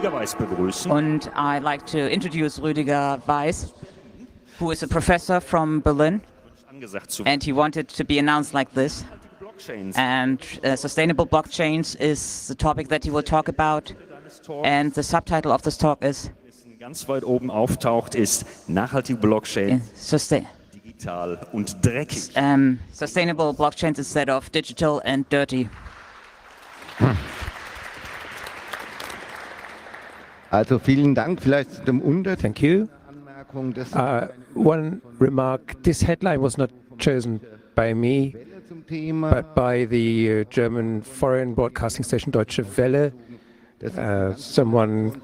And I'd like to introduce Rüdiger Weiß, who is a professor from Berlin, and he wanted to be announced like this. And sustainable blockchains is the topic that he will talk about, and the subtitle of this talk is ganz weit oben auftaucht, ist nachhaltige Blockchain, digital und dreckig. Sustainable blockchains instead of digital and dirty. Also vielen Dank. Vielleicht zu dem Thank you. One remark, this headline was not chosen by me, but by the German foreign broadcasting station Deutsche Welle. Someone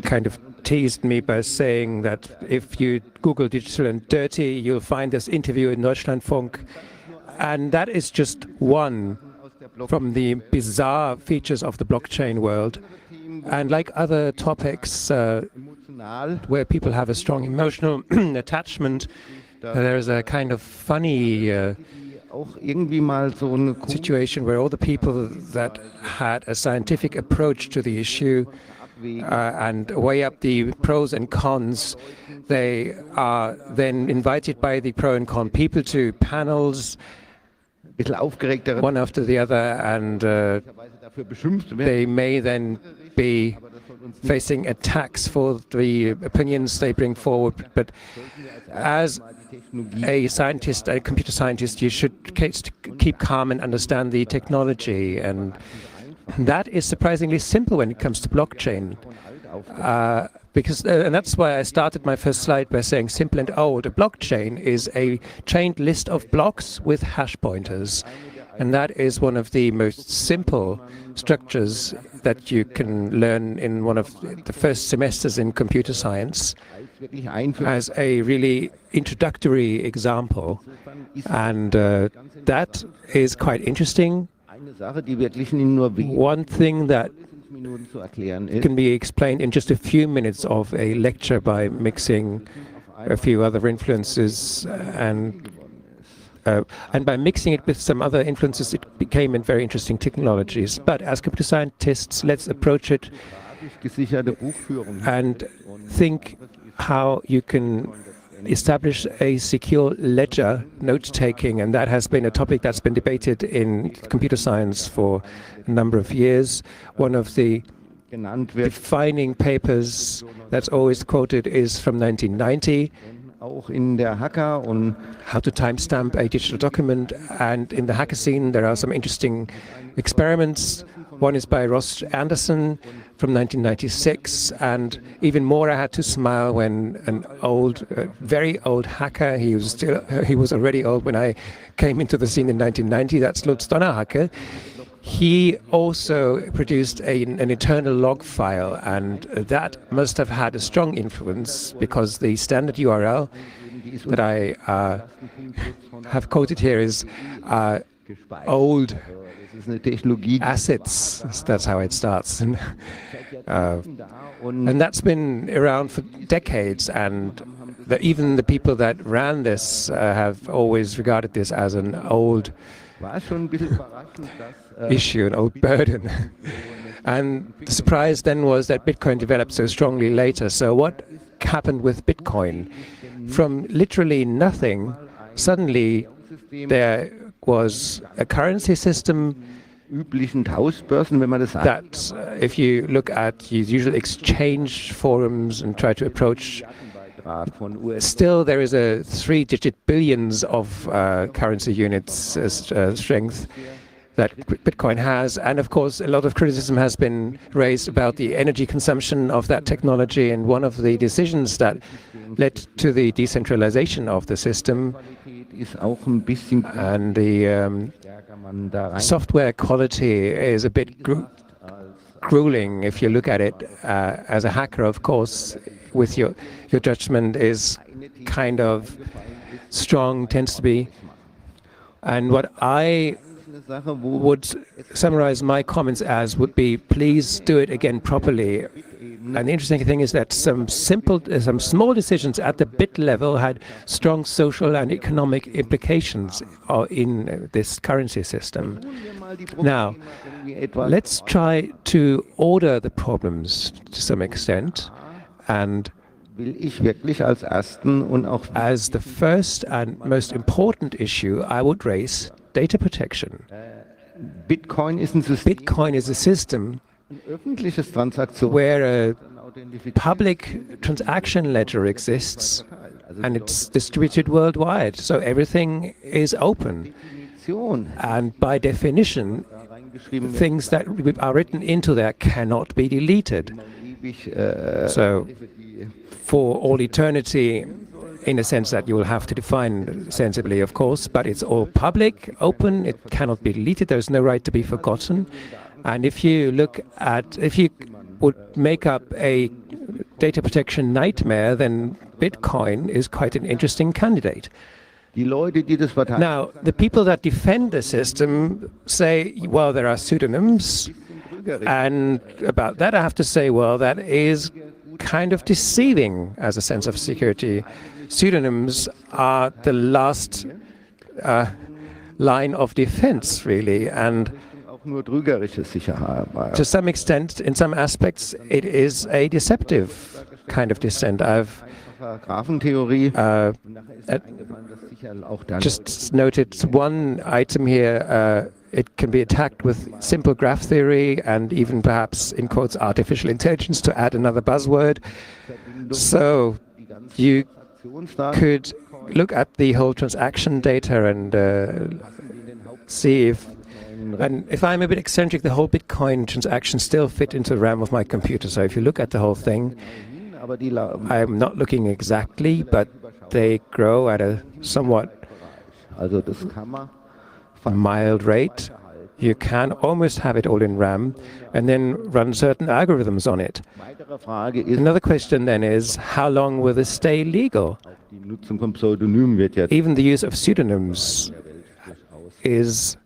kind of teased me by saying that if you Google digital and dirty, you'll find this interview in Deutschlandfunk. And that is just one from the bizarre features of the blockchain world. And like other topics where people have a strong emotional attachment, there is a kind of funny situation where all the people that had a scientific approach to the issue and weigh up the pros and cons, they are then invited by the pro and con people to panels, one after the other, and they may then be facing attacks for the opinions they bring forward. But as a scientist, a computer scientist, you should keep calm and understand the technology. And that is surprisingly simple when it comes to blockchain. And that's why I started my first slide by saying simple and old. A blockchain is a chained list of blocks with hash pointers. And that is one of the most simple structures that you can learn in one of the first semesters in computer science as a really introductory example. And that is quite interesting. One thing that can be explained in just a few minutes of a lecture by mixing a few other influences and by mixing it with some other influences, it became in very interesting technologies. But as computer scientists, let's approach it and think how you can establish a secure ledger note-taking, and that has been a topic that's been debated in computer science for a number of years. One of the defining papers that's always quoted is from 1990, how to timestamp a digital document. And in the hacker scene, there are some interesting experiments. One is by Ross Anderson from 1996, and even more I had to smile when an old, very old hacker, he was already old when I came into the scene in 1990, that's Lutz Donnerhacke. He also produced an eternal log file, and that must have had a strong influence because the standard URL that I have quoted here is old assets. That's how it starts. And that's been around for decades, and even the people that ran this have always regarded this as an old issue, an old burden. And the surprise then was that Bitcoin developed so strongly later. So what happened with Bitcoin? From literally nothing, suddenly there was a currency system that, if you look at the usual exchange forums and try to approach, still there is a 3-digit billions of currency units strength that Bitcoin has. And of course, a lot of criticism has been raised about the energy consumption of that technology. And one of the decisions that led to the decentralization of the system and the software quality is a bit grueling if you look at it as a hacker, of course, with your judgment is kind of strong, tends to be. And what I would summarize my comments as would be, please do it again properly. And the interesting thing is that some small decisions at the bit level had strong social and economic implications in this currency system. Now, let's try to order the problems to some extent. And as the first and most important issue, I would raise data protection. Bitcoin is a system where a public transaction ledger exists, and it's distributed worldwide. So everything is open. And by definition, things that are written into there cannot be deleted. So for all eternity, in a sense that you will have to define sensibly, of course, but it's all public, open, it cannot be deleted, there's no right to be forgotten. And if you would make up a data protection nightmare, then Bitcoin is quite an interesting candidate. Now, the people that defend the system say, well, there are pseudonyms, and about that I have to say, well, that is kind of deceiving as a sense of security. Pseudonyms are the last line of defense, really, and to some extent, in some aspects, it is a deceptive kind of dissent. I've just noted one item here. It can be attacked with simple graph theory and even perhaps, in quotes, artificial intelligence, to add another buzzword. So you could look at the whole transaction data and see if I'm a bit eccentric, the whole Bitcoin transaction still fit into the RAM of my computer. So if you look at the whole thing, I'm not looking exactly, but they grow at a somewhat mild rate. You can almost have it all in RAM and then run certain algorithms on it. Another question then is, how long will this stay legal? Even the use of pseudonyms is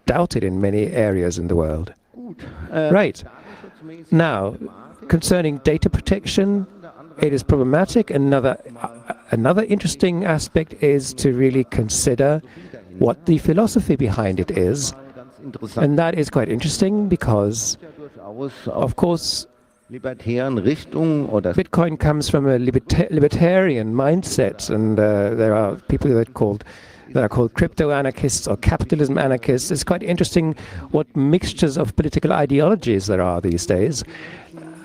doubted in many areas in the world. Right. Now, concerning data protection, it is problematic. Another interesting aspect is to really consider what the philosophy behind it is. And that is quite interesting because, of course, Bitcoin comes from a libertarian mindset, and there are people that are called crypto-anarchists or capitalism anarchists. It's quite interesting what mixtures of political ideologies there are these days.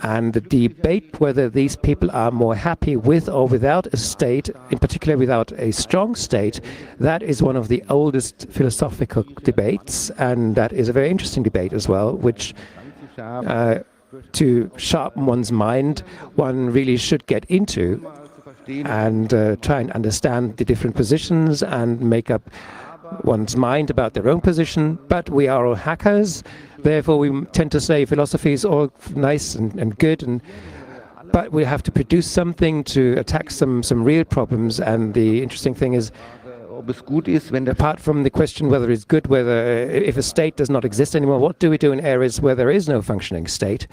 And the debate whether these people are more happy with or without a state, in particular without a strong state, that is one of the oldest philosophical debates, and that is a very interesting debate as well, which to sharpen one's mind, one really should get into and try and understand the different positions and make up one's mind about their own position. But we are all hackers, therefore we tend to say philosophy is all nice and good, but we have to produce something to attack some real problems. And the interesting thing is, apart from the question whether it's good, if a state does not exist anymore, what do we do in areas where there is no functioning state?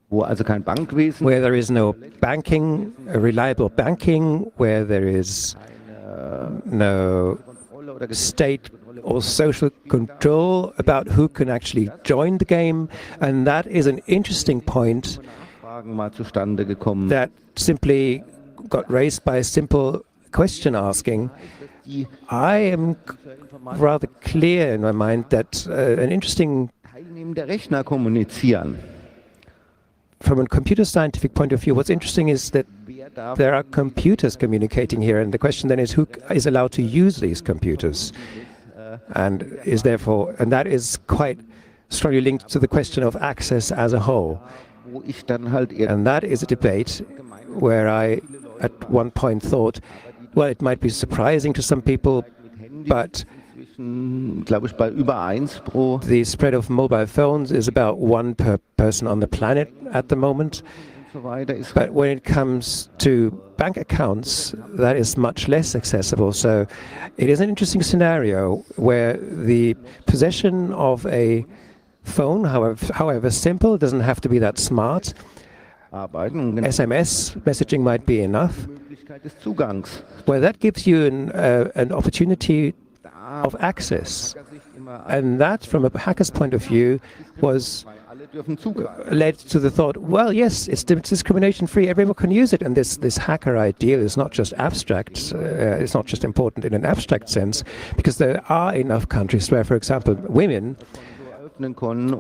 Where there is no banking, reliable banking, where there is no state or social control about who can actually join the game. And that is an interesting point that simply got raised by a simple question asking. I am rather clear in my mind that an interesting, from a computer scientific point of view, what's interesting is that there are computers communicating here, and the question then is who is allowed to use these computers, and that is quite strongly linked to the question of access as a whole. And that is a debate where I at one point thought, well, it might be surprising to some people, but the spread of mobile phones is about 1 per person on the planet at the moment. But when it comes to bank accounts, that is much less accessible. So it is an interesting scenario where the possession of a phone, however simple. It doesn't have to be that smart. SMS messaging might be enough. Well, that gives you an opportunity of access. And that, from a hacker's point of view, was led to the thought, well, yes, it's discrimination-free, everyone can use it. And this hacker ideal is not just abstract, it's not just important in an abstract sense, because there are enough countries where, for example, women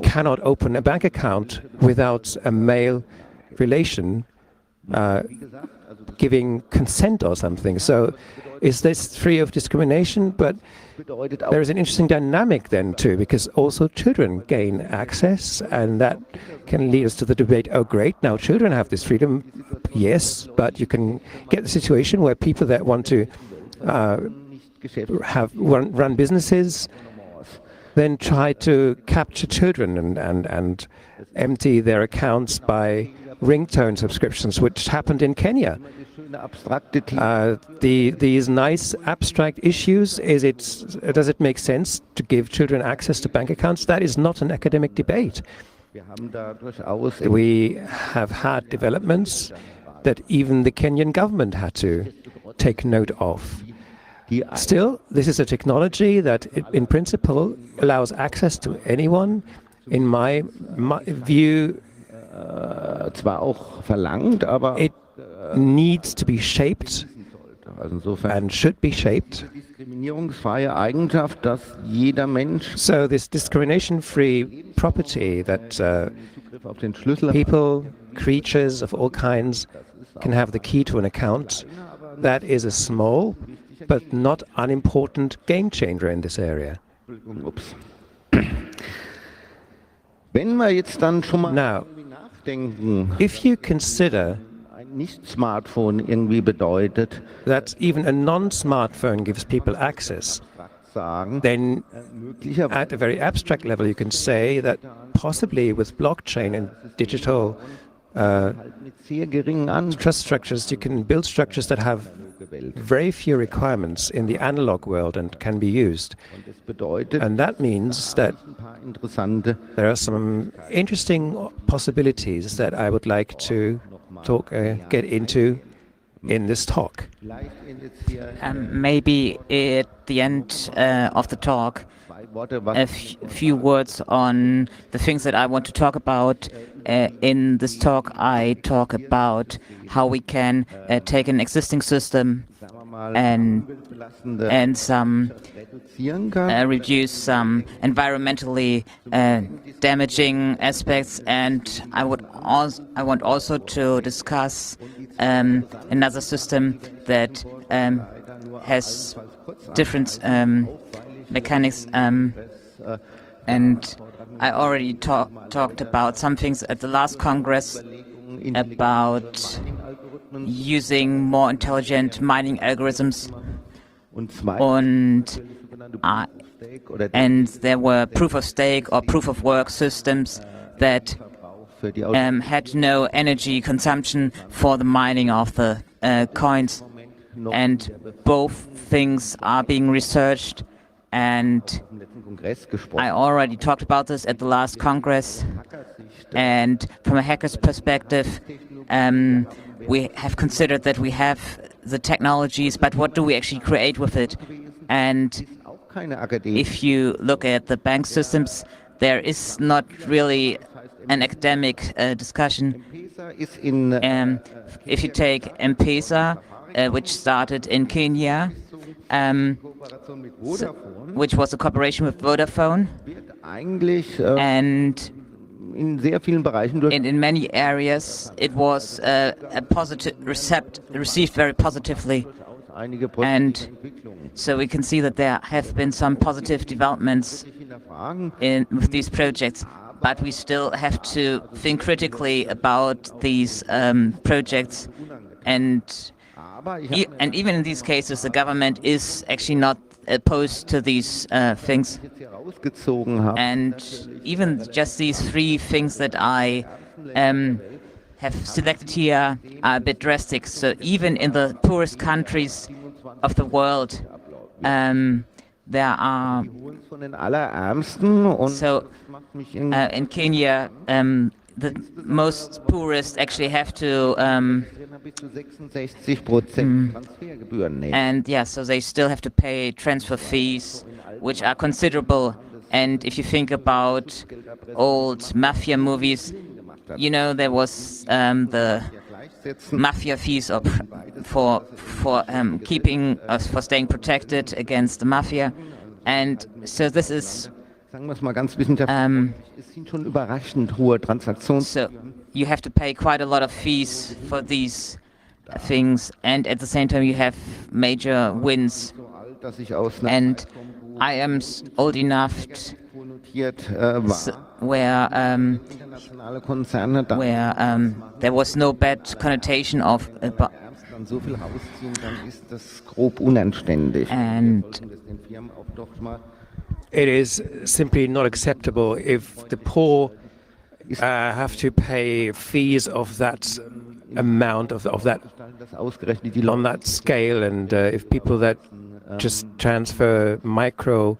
cannot open a bank account without a male relation giving consent or something. So is this free of discrimination? But there is an interesting dynamic then too, because also children gain access, and that can lead us to the debate, oh great, now children have this freedom. Yes, but you can get the situation where people that want to run businesses then try to capture children and empty their accounts by ringtone subscriptions, which happened in Kenya. These nice abstract issues, does it make sense to give children access to bank accounts? That is not an academic debate. We have had developments that even the Kenyan government had to take note of. Still, this is a technology that, in principle, allows access to anyone. In my view, it needs to be shaped and should be shaped. So this discrimination-free property that people, creatures of all kinds can have the key to an account, that is a small but not unimportant game changer in this area. Now, if you consider that even a non-smartphone gives people access, then at a very abstract level you can say that possibly with blockchain and digital trust structures, you can build structures that have very few requirements in the analog world and can be used. And that means that there are some interesting possibilities that I would like to get into in this talk. Maybe at the end of the talk, a few words on the things that I want to talk about. In this talk, I talk about how we can take an existing system and reduce some environmentally damaging aspects, and I want also to discuss another system that has different mechanics, and I already talked about some things at the last Congress about using more intelligent mining algorithms, and there were proof of stake or proof of work systems that had no energy consumption for the mining of the coins, and both things are being researched. And I already talked about this at the last Congress. And from a hacker's perspective, we have considered that we have the technologies, but what do we actually create with it? And if you look at the bank systems, there is not really an academic discussion. If you take M-Pesa, which started in Kenya, which was a cooperation with Vodafone, and in many areas it was received very positively, and so we can see that there have been some positive developments with these projects, but we still have to think critically about these projects, and even in these cases, the government is actually not opposed to these things. And even just these three things that I have selected here are a bit drastic. So even in the poorest countries of the world, there are, so in Kenya, the most poorest actually have to, and yeah, so they still have to pay transfer fees, which are considerable. And if you think about old mafia movies, you know, there was the mafia fees for keeping us, for staying protected against the mafia, and so this is. So you have to pay quite a lot of fees for these things, and at the same time you have major wins. And I am old enough where there was no bad connotation of and it is simply not acceptable if the poor have to pay fees of that amount of that on that scale, and if people that just transfer micro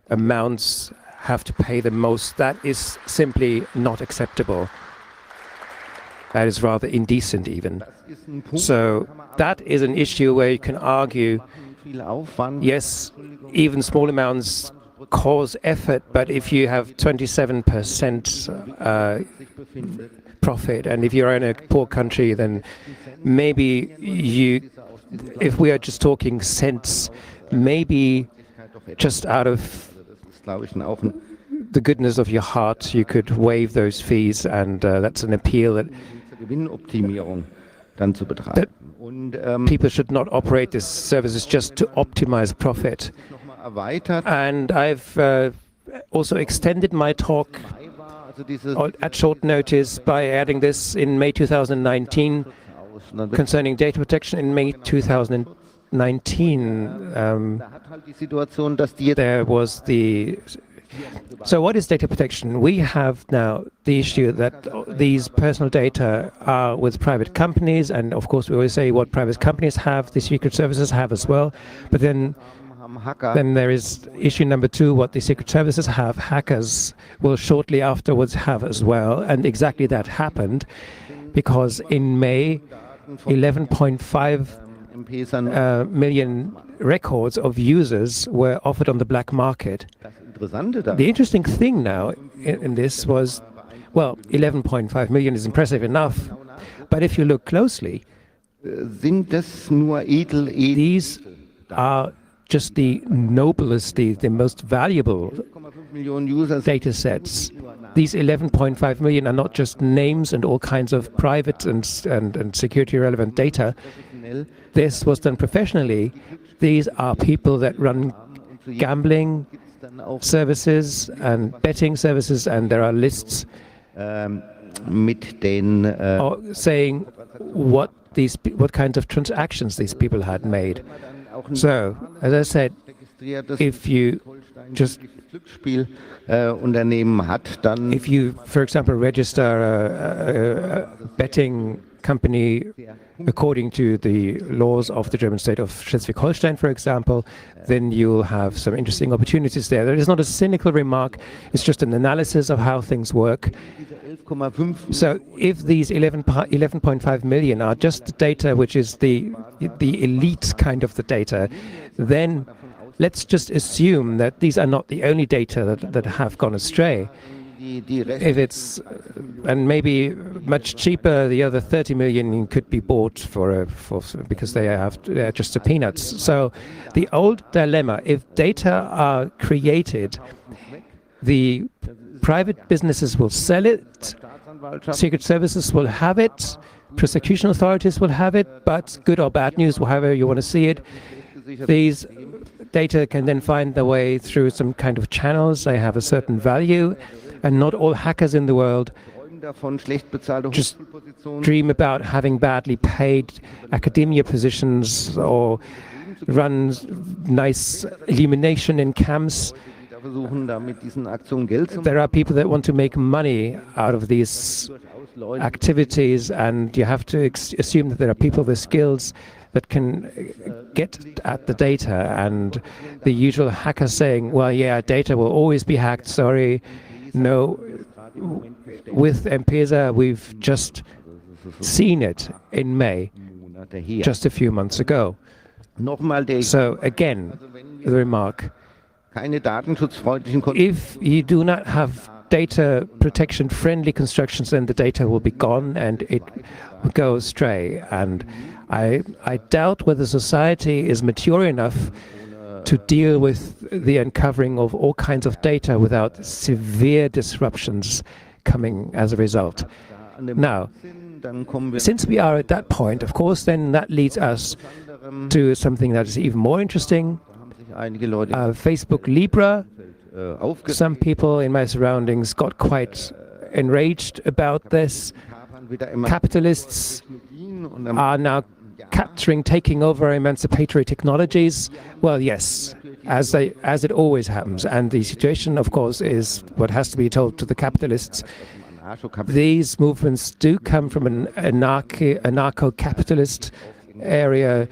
amounts have to pay the most, that is simply not acceptable. That is rather indecent even. So that is an issue where you can argue, yes, even small amounts cause effort, but if you have 27% profit, and if you're in a poor country, then maybe if we are just talking cents, maybe just out of the goodness of your heart, you could waive those fees, and that's an appeal that people should not operate these services just to optimize profit. And I've also extended my talk at short notice by adding this in May 2019 concerning data protection. In May 2019, there was the... So what is data protection? We have now the issue that these personal data are with private companies, and of course we always say what private companies have, the secret services have as well, but then there is issue number two, what the secret services have, hackers will shortly afterwards have as well. And exactly that happened, because in May, 11.5 million records of users were offered on the black market. The interesting thing now in this was, well, 11.5 million is impressive enough, but if you look closely, these are just the noblest, the most valuable data sets. These 11.5 million are not just names and all kinds of private and security relevant data. This was done professionally. These are people that run gambling services and betting services, and there are lists saying what kinds of transactions these people had made. So, as I said, if you just if you, for example, register a betting company according to the laws of the German state of Schleswig-Holstein, for example, then you'll have some interesting opportunities there. That is not a cynical remark, it's just an analysis of how things work. So if these 11.5 million are just the data which is the elite kind of the data, then let's just assume that these are not the only data that have gone astray. If it's, and maybe much cheaper, the other 30 million could be bought because they're just the peanuts. So the old dilemma, if data are created, the private businesses will sell it, secret services will have it, prosecution authorities will have it, but good or bad news, however you want to see it, these data can then find their way through some kind of channels. They have a certain value, and not all hackers in the world just dream about having badly paid academia positions or run nice illumination in camps. There are people that want to make money out of these activities, and you have to assume that there are people with skills that can get at the data, and the usual hacker saying, well, yeah, data will always be hacked, sorry. No, with M-Pesa, we've just seen it in May, just a few months ago. So again, the remark, if you do not have data protection friendly constructions, then the data will be gone and it will go astray. And I doubt whether society is mature enough to deal with the uncovering of all kinds of data without severe disruptions coming as a result. Now, since we are at that point, of course, then that leads us to something that is even more interesting. Facebook Libra. Some people in my surroundings got quite enraged about this. Capitalists are now taking over emancipatory technologies. Well, yes, as it always happens. And the situation, of course, is what has to be told to the capitalists. These movements do come from an anarcho-capitalist area,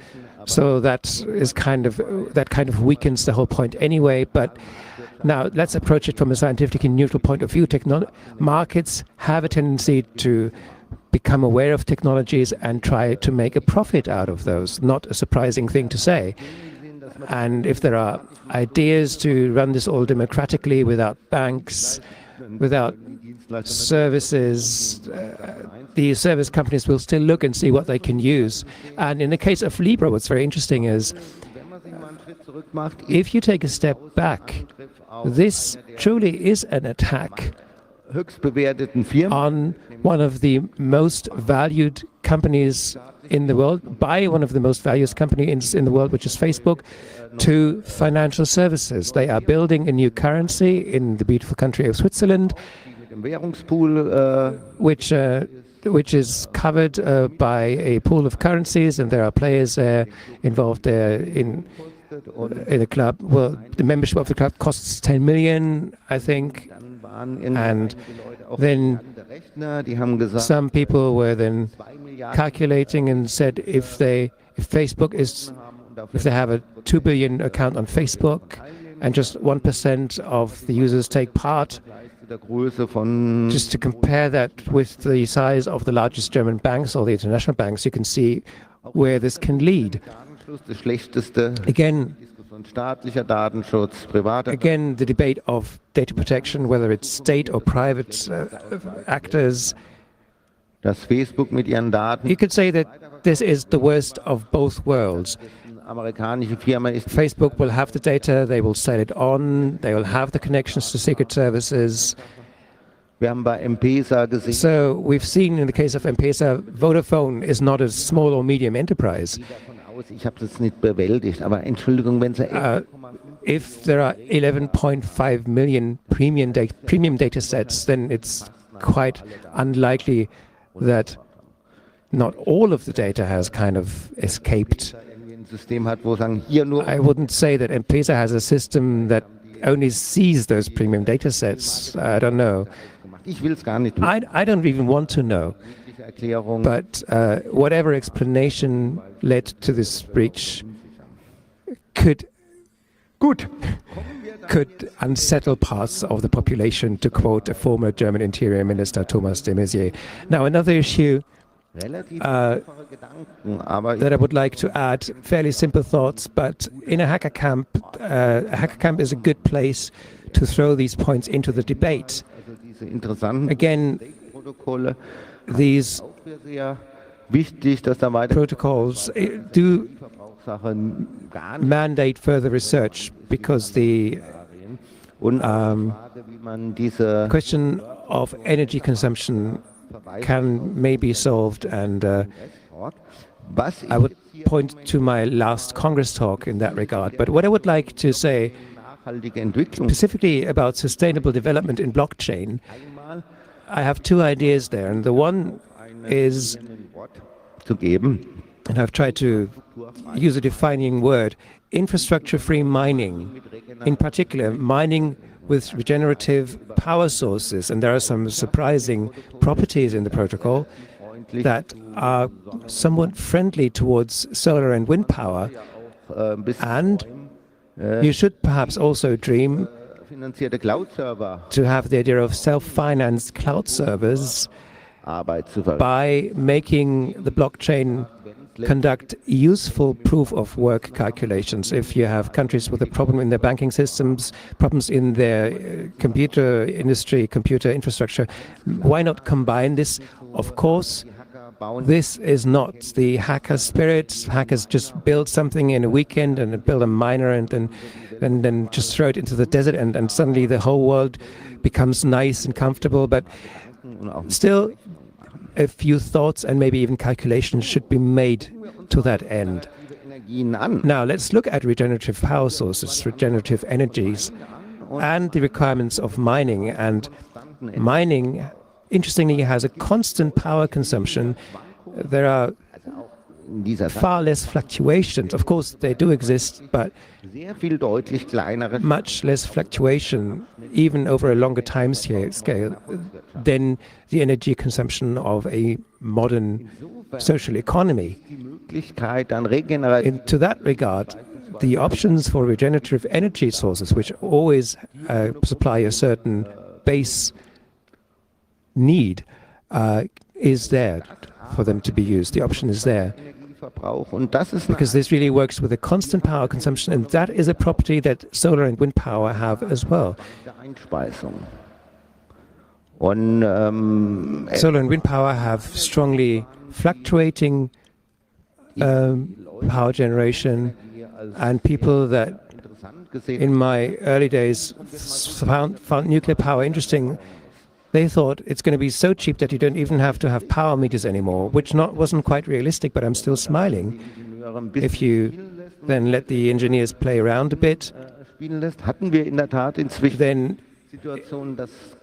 so that kind of weakens the whole point anyway. But now let's approach it from a scientifically neutral point of view. Markets have a tendency to become aware of technologies and try to make a profit out of those. Not a surprising thing to say. And if there are ideas to run this all democratically without banks, without services, the service companies will still look and see what they can use. And in the case of Libra, what's very interesting is if you take a step back, this truly is an attack on one of the most valued companies in the world, by one of the most valued companies in the world, which is Facebook, to financial services. They are building a new currency in the beautiful country of Switzerland, which is covered by a pool of currencies, and there are players involved there in a club. Well, the membership of the club costs 10 million, I think, and then some people were then calculating and said if they have a 2 billion account on Facebook and just 1% of the users take part, just to compare that with the size of the largest German banks or the international banks, you can see where this can lead. Again, the debate of data protection, whether it's state or private actors, you could say that this is the worst of both worlds. Facebook will have the data, they will sell it on, they will have the connections to secret services. So we've seen in the case of M-Pesa, Vodafone is not a small or medium enterprise. If there are 11.5 million premium data sets, then it's quite unlikely that not all of the data has kind of escaped. I wouldn't say that M-Pesa has a system that only sees those premium data sets. I don't know. I don't even want to know. But whatever explanation led to this breach could unsettle parts of the population, to quote a former German Interior Minister, Thomas de Maizière. Now, another issue that I would like to add, fairly simple thoughts, but in a hacker camp is a good place to throw these points into the debate. Again, these protocols do mandate further research, because the question of energy consumption can maybe be solved, and I would point to my last Congress talk in that regard. But what I would like to say specifically about sustainable development in blockchain, I have two ideas there, and the one is, and I've tried to use a defining word, infrastructure-free mining, in particular mining with regenerative power sources, and there are some surprising properties in the protocol. that are somewhat friendly towards solar and wind power. And you should perhaps also dream to have the idea of self-financed cloud servers by making the blockchain conduct useful proof-of-work calculations. If you have countries with a problem in their banking systems, problems in their computer industry, computer infrastructure, why not combine this? Of course, this is not the hacker spirit. Hackers just build something in a weekend and build a miner and then just throw it into the desert and suddenly the whole world becomes nice and comfortable. But still, a few thoughts and maybe even calculations should be made to that end. Now, let's look at regenerative power sources, regenerative energies, and the requirements of mining. And mining, interestingly, has a constant power consumption. There are far less fluctuations. Of course, they do exist, but much less fluctuation, even over a longer time scale, than the energy consumption of a modern social economy. To that regard, the options for regenerative energy sources, which always supply a certain base need, is there for them to be used. The option is there. Because this really works with a constant power consumption, and that is a property that solar and wind power have as well. Solar and wind power have strongly fluctuating power generation, and people that in my early days found nuclear power interesting, they thought it's going to be so cheap that you don't even have to have power meters anymore, which wasn't quite realistic, but I'm still smiling. If you then let the engineers play around a bit, then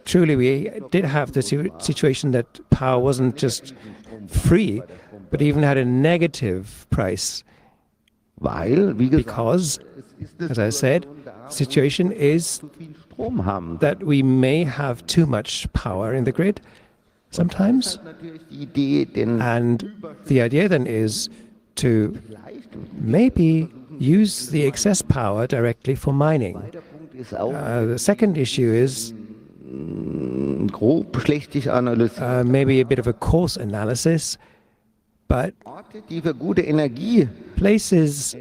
truly we did have the situation that power wasn't just free, but even had a negative price. Because, as I said, the situation is that we may have too much power in the grid sometimes. And the idea then is to maybe use the excess power directly for mining. The second issue is maybe a bit of a coarse analysis, but places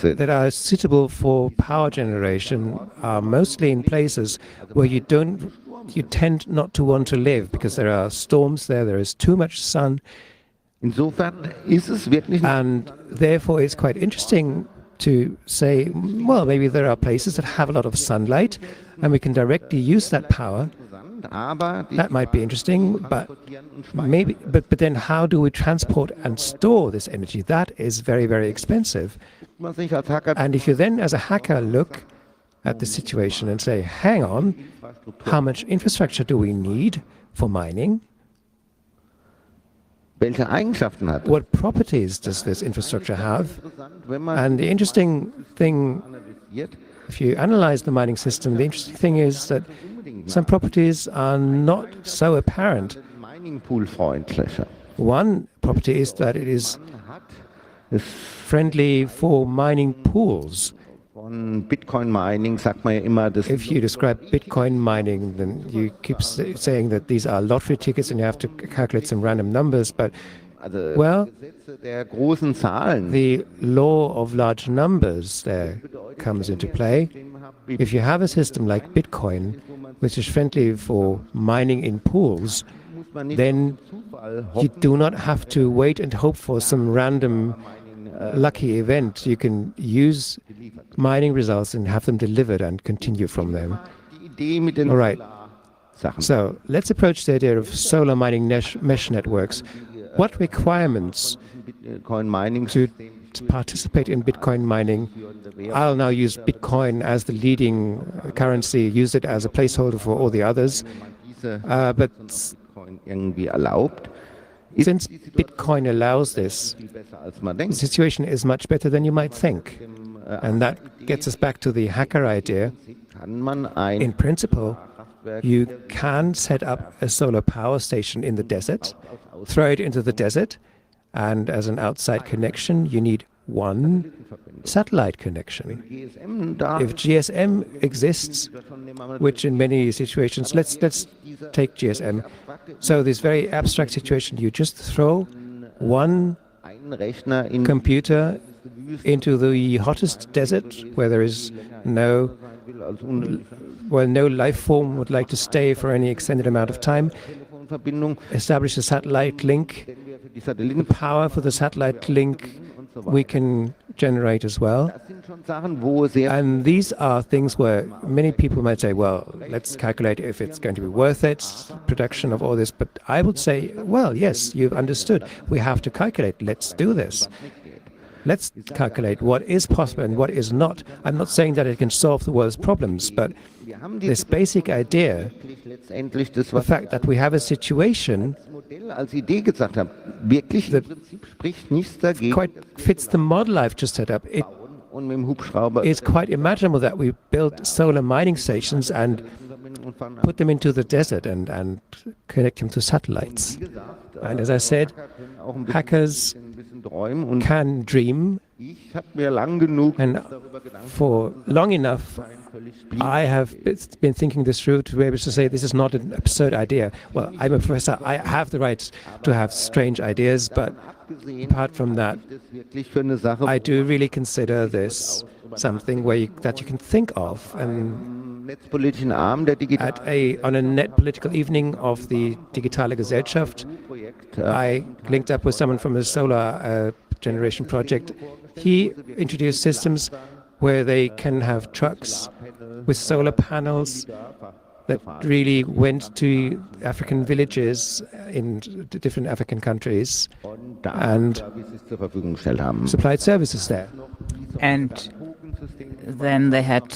that are suitable for power generation are mostly in places where you tend not to want to live because there are storms there is too much sun. And therefore it's quite interesting to say, well, maybe there are places that have a lot of sunlight and we can directly use that power. That might be interesting, but then how do we transport and store this energy? That is very, very expensive. And if you then, as a hacker, look at the situation and say, hang on, how much infrastructure do we need for mining? What properties does this infrastructure have? And the interesting thing, if you analyze the mining system, the interesting thing is that some properties are not so apparent. One property is that it is friendly for mining pools. If you describe Bitcoin mining, then you keep saying that these are lottery tickets and you have to calculate some random numbers, but, well, the law of large numbers there comes into play. If you have a system like Bitcoin, which is friendly for mining in pools, then you do not have to wait and hope for some random lucky event. You can use mining results and have them delivered and continue from them. All right. So let's approach the idea of solar mining mesh networks. What requirements to participate in Bitcoin mining? I'll now use Bitcoin as the leading currency, use it as a placeholder for all the others. But since Bitcoin allows this, the situation is much better than you might think. And that gets us back to the hacker idea. In principle, You can set up a solar power station in the desert, throw it into the desert, and as an outside connection, you need one satellite connection. If GSM exists, which in many situations, let's take GSM. So this very abstract situation, you just throw one computer into the hottest desert where there is no life form would like to stay for any extended amount of time, establish a satellite link. The power for the satellite link we can generate as well. And these are things where many people might say, well, let's calculate if it's going to be worth it, production of all this. But I would say, well, yes, you've understood. We have to calculate. Let's do this. Let's calculate what is possible and what is not. I'm not saying that it can solve the world's problems, but this basic idea, the fact that we have a situation that quite fits the model I've just set up. It's quite imaginable that we build solar mining stations and put them into the desert and connect them to satellites. And as I said, hackers can dream, and for long enough I have been thinking this through to be able to say this is not an absurd idea. Well, I'm a professor, I have the right to have strange ideas, but apart from that, I do really consider this something that you can think of. And on a net political evening of the Digitale Gesellschaft, I linked up with someone from a solar generation project. He introduced systems where they can have trucks with solar panels that really went to African villages in different African countries and supplied services there. And then they had,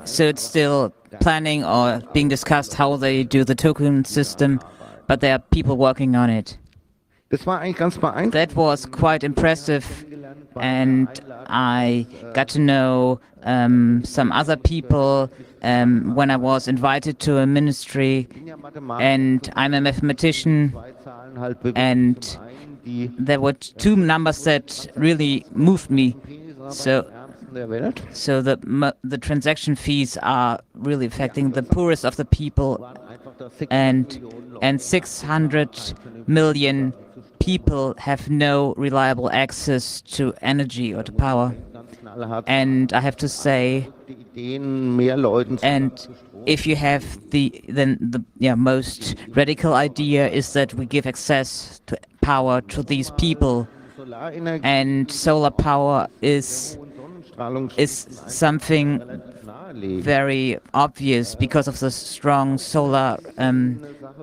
so it's still planning or being discussed how they do the token system, but there are people working on it. That was quite impressive, and I got to know some other people when I was invited to a ministry, and I'm a mathematician, and there were two numbers that really moved me. So the transaction fees are really affecting the poorest of the people, and 600 million people have no reliable access to energy or to power. And I have to say, and if you have the most radical idea is that we give access to power to these people, and solar power is something very obvious because of the strong solar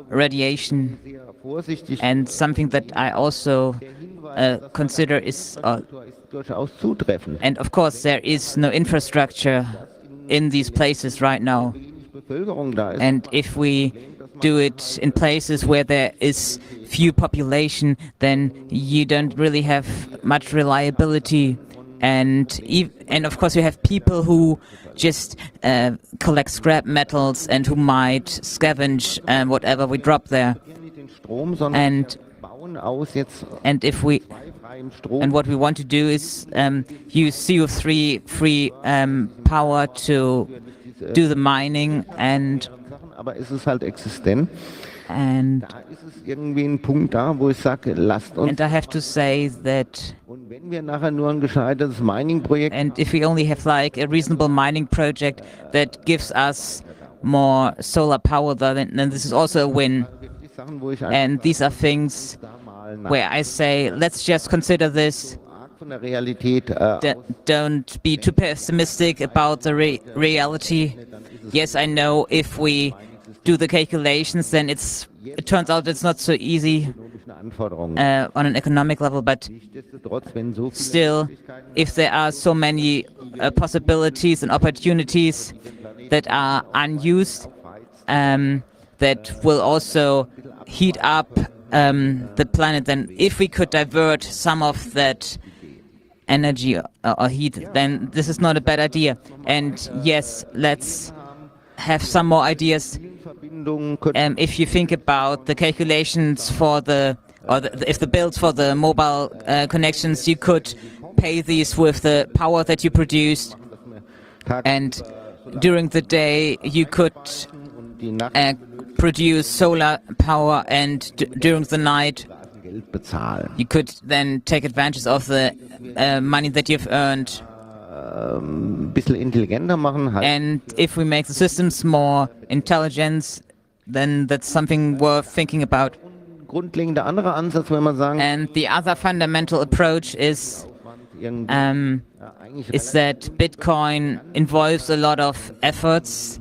radiation, and something that I also consider is, and of course there is no infrastructure in these places right now, and if we do it in places where there is few population, then you don't really have much reliability. And of course you have people who just collect scrap metals and who might scavenge whatever we drop there. And what we want to do is use CO3-free power to do the mining, and I have to say that, and if we only have like a reasonable mining project that gives us more solar power, then this is also a win. And these are things where I say, let's just consider this. Don't be too pessimistic about the reality. Yes, I know if we do the calculations, then it turns out it's not so easy on an economic level, but still, if there are so many possibilities and opportunities that are unused, that will also heat up the planet, then if we could divert some of that energy or heat, then this is not a bad idea. And yes, let's have some more ideas. If you think about the calculations for if the bills for the mobile connections, you could pay these with the power that you produced, and during the day you could produce solar power, and during the night you could then take advantage of the money that you've earned. And if we make the systems more intelligent, then that's something worth thinking about. And the other fundamental approach is that Bitcoin involves a lot of efforts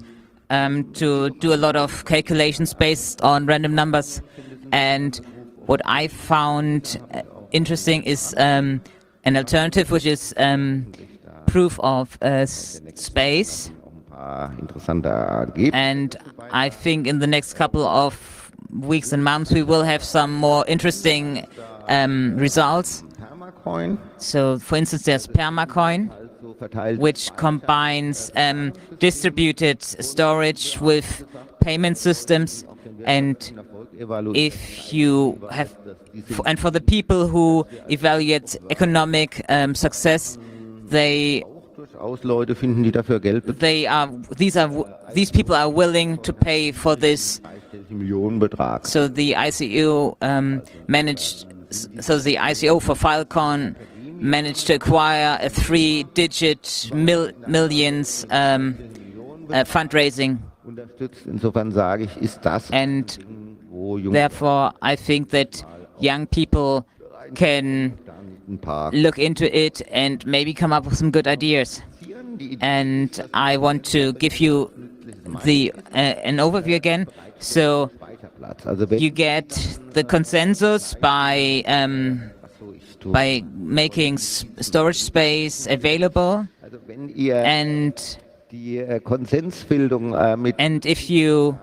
to do a lot of calculations based on random numbers. And what I found interesting is an alternative, which is proof of space. And I think in the next couple of weeks and months we will have some more interesting results. So, for instance, there's Permacoin, which combines distributed storage with payment systems. And if you have, and for the people who evaluate economic success, these people are willing to pay for this. So the ICO the ICO for Filecoin managed to acquire a 3-digit millions fundraising. And therefore, I think that young people can look into it and maybe come up with some good ideas. And I want to give you an overview again. So you get the consensus by making storage space available, and if you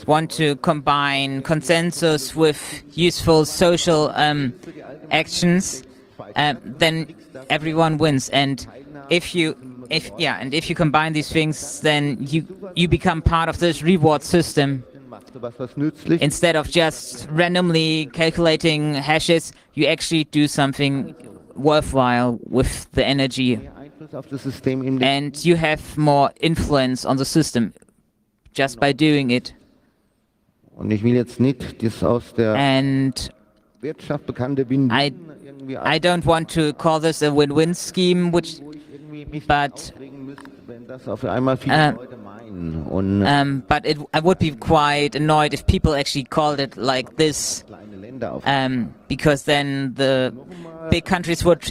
want to combine consensus with useful social actions, then everyone wins. And if you combine these things, then you become part of this reward system. Instead of just randomly calculating hashes, you actually do something worthwhile with the energy, and you have more influence on the system just by doing it. And I don't want to call this a win-win scheme, but I would be quite annoyed if people actually called it like this, because then the big countries would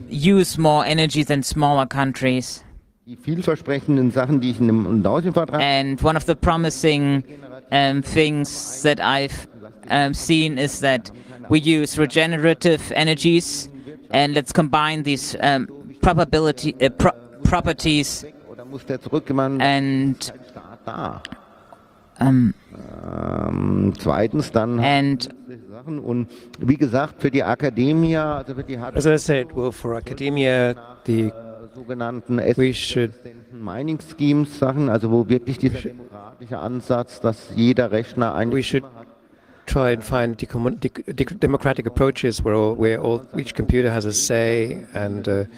use more energy than smaller countries. And one of the promising things that I've seen is that we use regenerative energies, and let's combine these properties. And as I said, well, for academia, we should try and find democratic approaches where each computer has a say, and then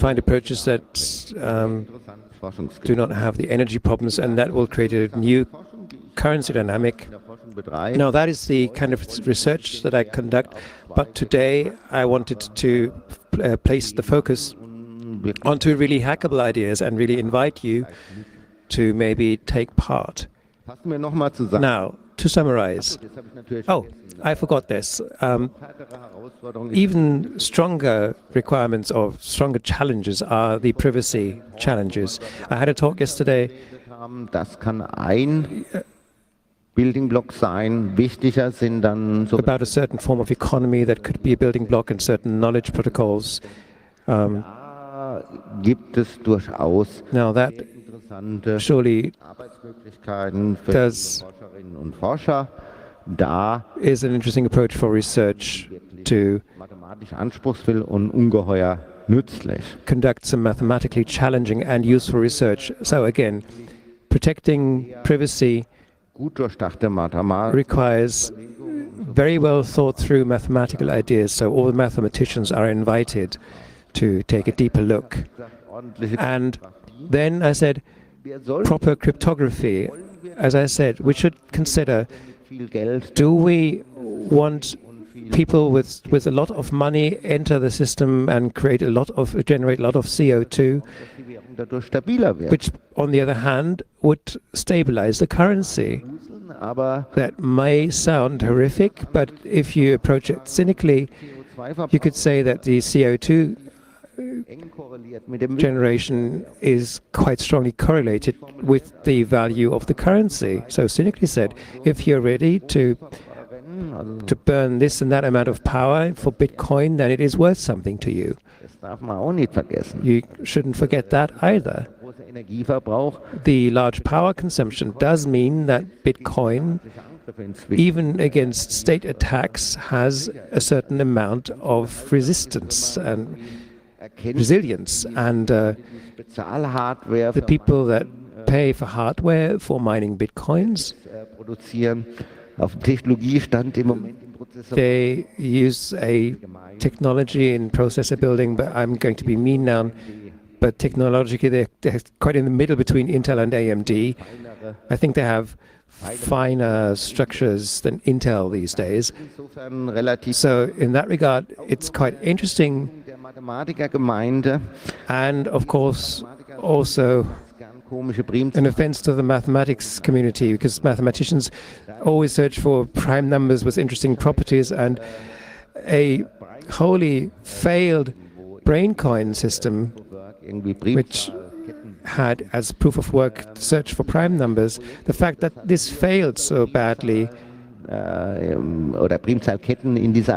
find approaches that do not have the energy problems, and that will create a new currency dynamic. Now, that is the kind of research that I conduct, but today I wanted to place the focus onto really hackable ideas and really invite you to maybe take part. Now, to summarize, I forgot this. Even stronger requirements or stronger challenges are the privacy challenges. I had a talk yesterday about a certain form of economy that could be a building block in certain knowledge protocols. Now that surely is an interesting approach for research to nützlich. conduct some mathematically challenging and useful research. So again, protecting privacy Gut durchdachte Mathematik. requires very well thought through mathematical ideas. So all the mathematicians are invited to take a deeper look. And then I said, proper cryptography. As I said, we should consider, do we want people with a lot of money enter the system and generate a lot of CO2, which on the other hand would stabilize the currency. That may sound horrific, but if you approach it cynically, you could say that the CO2 generation is quite strongly correlated with the value of the currency. So cynically said, if you're ready to burn this and that amount of power for Bitcoin, then it is worth something to you. You shouldn't forget that either. The large power consumption does mean that Bitcoin, even against state attacks, has a certain amount of resistance and resilience. And the people that pay for hardware for mining Bitcoins, they use a technology in processor building, but I'm going to be mean now, but technologically they're quite in the middle between Intel and AMD. I think they have finer structures than Intel these days. So in that regard, it's quite interesting. And of course, also an offense to the mathematics community, because mathematicians always search for prime numbers with interesting properties, and a wholly failed Braincoin system, which had as proof of work search for prime numbers, the fact that this failed so badly,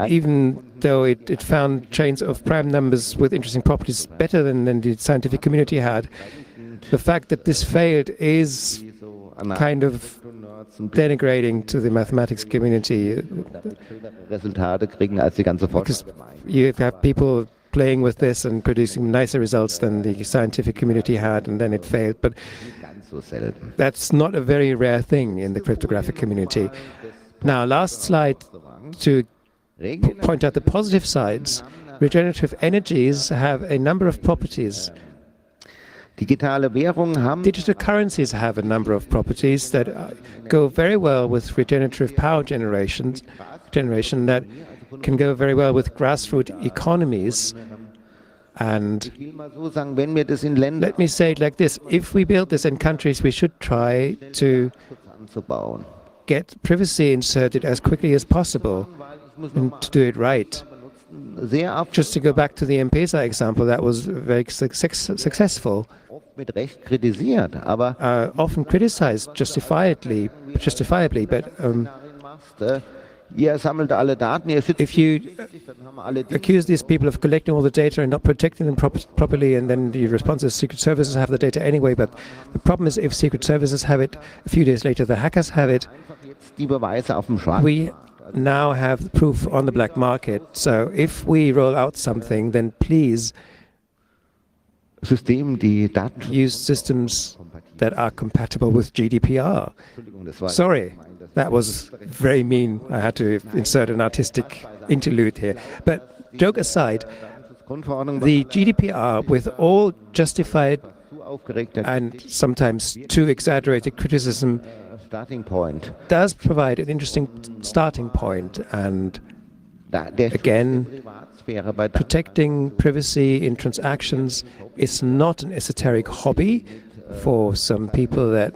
even though it found chains of prime numbers with interesting properties better than the scientific community had, the fact that this failed is kind of denigrating to the mathematics community, because you have people playing with this and producing nicer results than the scientific community had, and then it failed. But that's not a very rare thing in the cryptographic community. Now, last slide to point out the positive sides. Regenerative energies have a number of properties. Digital currencies have a number of properties that go very well with regenerative power generation that can go very well with grassroots economies. And let me say it like this: if we build this in countries, we should try to get privacy inserted as quickly as possible and to do it right. Just to go back to the M-Pesa example, that was very successful. Often criticized justifiably, but if you accuse these people of collecting all the data and not protecting them properly, and then the response is Secret Services have the data anyway, but the problem is if Secret Services have it, a few days later the hackers have it. We now have the proof on the black market. So if we roll out something, then please use systems that are compatible with GDPR. Sorry, that was very mean. I had to insert an artistic interlude here. But joke aside, the GDPR, with all justified and sometimes too exaggerated criticism, does provide an interesting starting point. And again, protecting privacy in transactions is not an esoteric hobby for some people that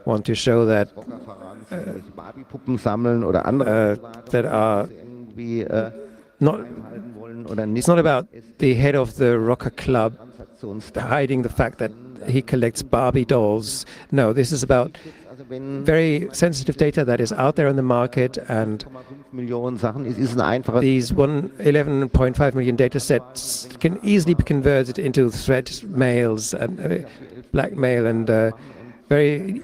want to show that that are not. It's not about the head of the rocker club hiding the fact that he collects Barbie dolls. No, this is about very sensitive data that is out there on the market, and these 11.5 million data sets can easily be converted into threat mails and blackmail, and very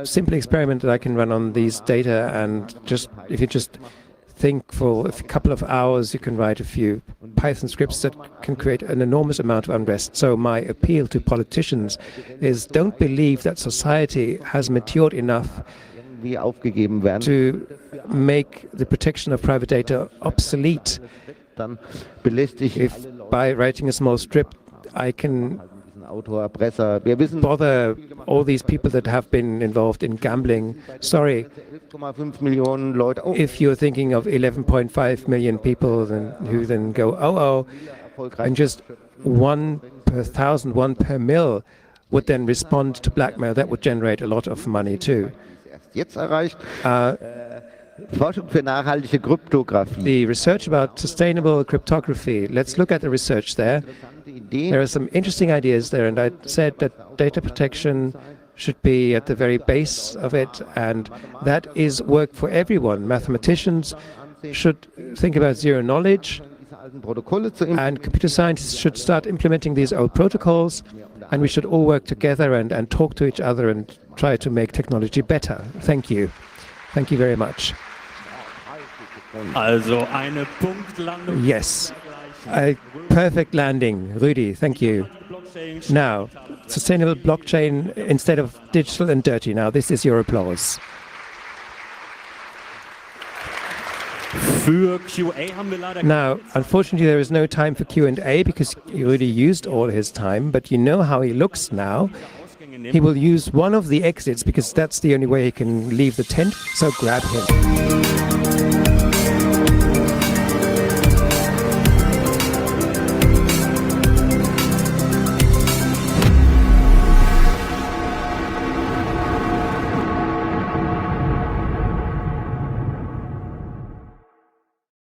simple experiment that I can run on these data. And just if you just think for a couple of hours you can write a few Python scripts that can create an enormous amount of unrest. So my appeal to politicians is don't believe that society has matured enough to make the protection of private data obsolete. If by writing a small script I can bother all these people that have been involved in gambling. Sorry, if you're thinking of 11.5 million people who then go, and just 1 per 1,000, 1 per mil would then respond to blackmail, that would generate a lot of money too. The research about sustainable cryptography, let's look at the research there. There are some interesting ideas there, and I said that data protection should be at the very base of it, and that is work for everyone. Mathematicians should think about zero knowledge, and computer scientists should start implementing these old protocols, and we should all work together and talk to each other and try to make technology better. Thank you. Thank you very much. Also eine Punktlandung. Yes, a perfect landing. Rudi, thank you. Now, sustainable blockchain instead of digital and dirty. Now, this is your applause. Now, unfortunately, there is no time for Q&A because Rudi used all his time, but you know how he looks now. He will use one of the exits because that's the only way he can leave the tent, so grab him.